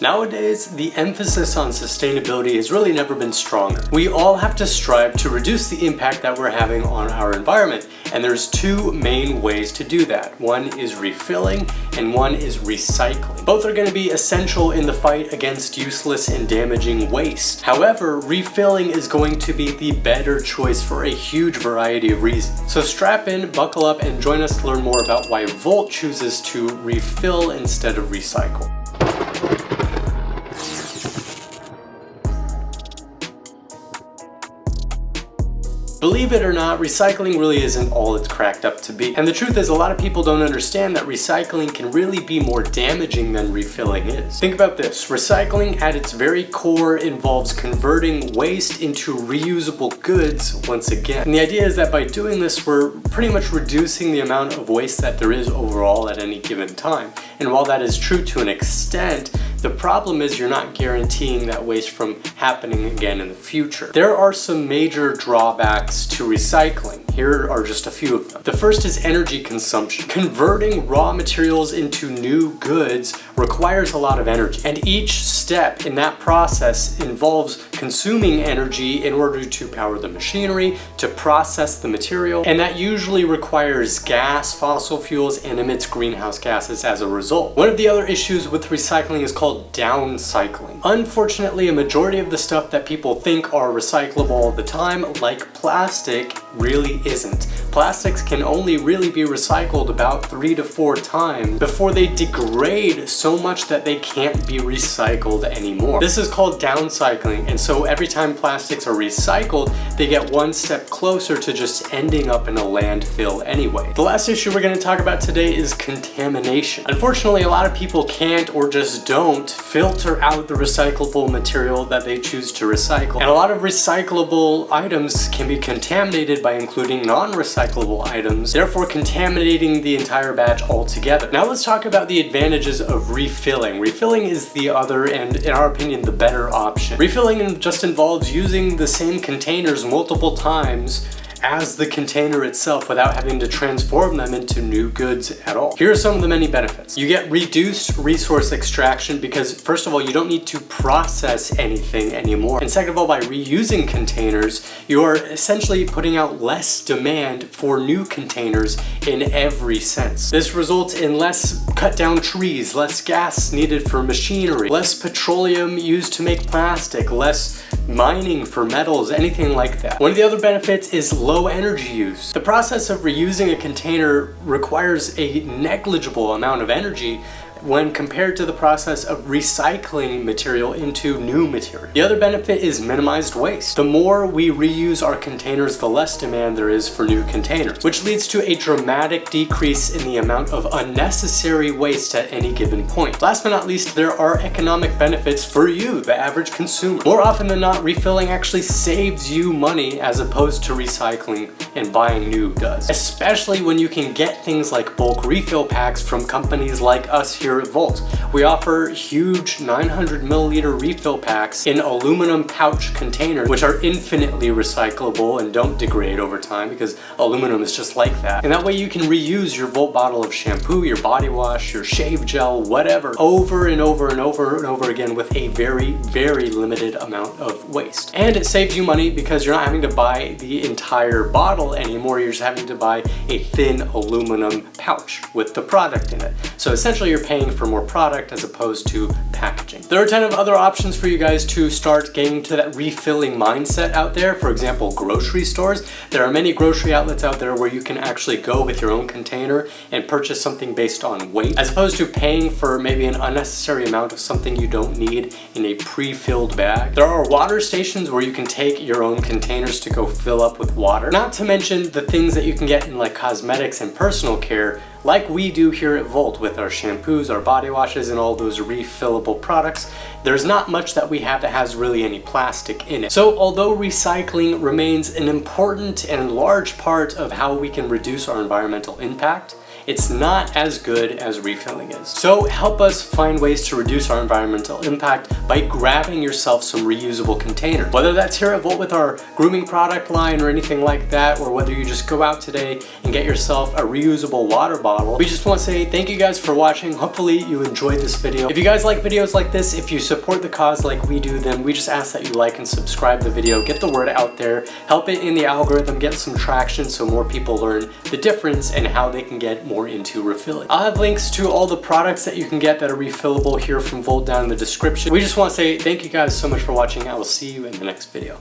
Nowadays, the emphasis on sustainability has really never been stronger. We all have to strive to reduce the impact that we're having on our environment, and there's two main ways to do that. One is refilling and one is recycling. Both are going to be essential in the fight against useless and damaging waste. However, refilling is going to be the better choice for a huge variety of reasons. So strap in, buckle up, and join us to learn more about why Volt chooses to refill instead of recycle. Believe it or not, recycling really isn't all it's cracked up to be. And the truth is, a lot of people don't understand that recycling can really be more damaging than refilling is. Think about this. Recycling at its very core involves converting waste into reusable goods once again. And the idea is that by doing this, we're pretty much reducing the amount of waste that there is overall at any given time. And while that is true to an extent, the problem is you're not guaranteeing that waste from happening again in the future. There are some major drawbacks to recycling. Here are just a few of them. The first is energy consumption. Converting raw materials into new goods requires a lot of energy, and each step in that process involves consuming energy in order to power the machinery, to process the material, and that usually requires gas, fossil fuels, and emits greenhouse gases as a result. One of the other issues with recycling is called downcycling. Unfortunately, a majority of the stuff that people think are recyclable all the time, like plastic, really isn't. Plastics can only really be recycled about 3 to 4 times before they degrade so much that they can't be recycled anymore. This is called downcycling, and so every time plastics are recycled, they get one step closer to just ending up in a landfill anyway. The last issue we're going to talk about today is contamination. Unfortunately, a lot of people can't or just don't filter out the recyclable material that they choose to recycle. And a lot of recyclable items can be contaminated by including non-recyclable items, therefore contaminating the entire batch altogether. Now let's talk about the advantages of refilling. Refilling is the other, and in our opinion, the better option. Refilling just involves using the same containers multiple times as the container itself without having to transform them into new goods at all. Here are some of the many benefits. You get reduced resource extraction because, first of all, you don't need to process anything anymore. And second of all, by reusing containers, you are essentially putting out less demand for new containers in every sense. This results in less cut down trees, less gas needed for machinery, less petroleum used to make plastic, less mining for metals, anything like that. One of the other benefits is low energy use. The process of reusing a container requires a negligible amount of energy when compared to the process of recycling material into new material. The other benefit is minimized waste. The more we reuse our containers, the less demand there is for new containers, which leads to a dramatic decrease in the amount of unnecessary waste at any given point. Last but not least, there are economic benefits for you, the average consumer. More often than not, refilling actually saves you money as opposed to recycling and buying new does, especially when you can get things like bulk refill packs from companies like us here at Volt. We offer huge 900 milliliter refill packs in aluminum pouch containers, which are infinitely recyclable and don't degrade over time because aluminum is just like that. And that way you can reuse your Volt bottle of shampoo, your body wash, your shave gel, whatever, over and over and over and over again with a very, very limited amount of waste. And it saves you money because you're not having to buy the entire bottle anymore. You're just having to buy a thin aluminum pouch with the product in it. So essentially you're paying for more product as opposed to packaging. There are a ton of other options for you guys to start getting to that refilling mindset out there. For example, grocery stores. There are many grocery outlets out there where you can actually go with your own container and purchase something based on weight, as opposed to paying for maybe an unnecessary amount of something you don't need in a pre-filled bag. There are water stations where you can take your own containers to go fill up with water. Not to mention the things that you can get in like cosmetics and personal care, like we do here at Volt with our shampoos, our body washes, and all those refillable products. There's not much that we have that has really any plastic in it. So although recycling remains an important and large part of how we can reduce our environmental impact, it's not as good as refilling is. So help us find ways to reduce our environmental impact by grabbing yourself some reusable containers. Whether that's here at Volt with our grooming product line or anything like that, or whether you just go out today and get yourself a reusable water bottle, we just want to say thank you guys for watching. Hopefully you enjoyed this video. If you guys like videos like this, if you support the cause like we do, then we just ask that you like and subscribe the video, get the word out there, help it in the algorithm, get some traction so more people learn the difference and how they can get more into refilling. I'll have links to all the products that you can get that are refillable here from Volt down in the description. We just want to say thank you guys so much for watching. I will see you in the next video.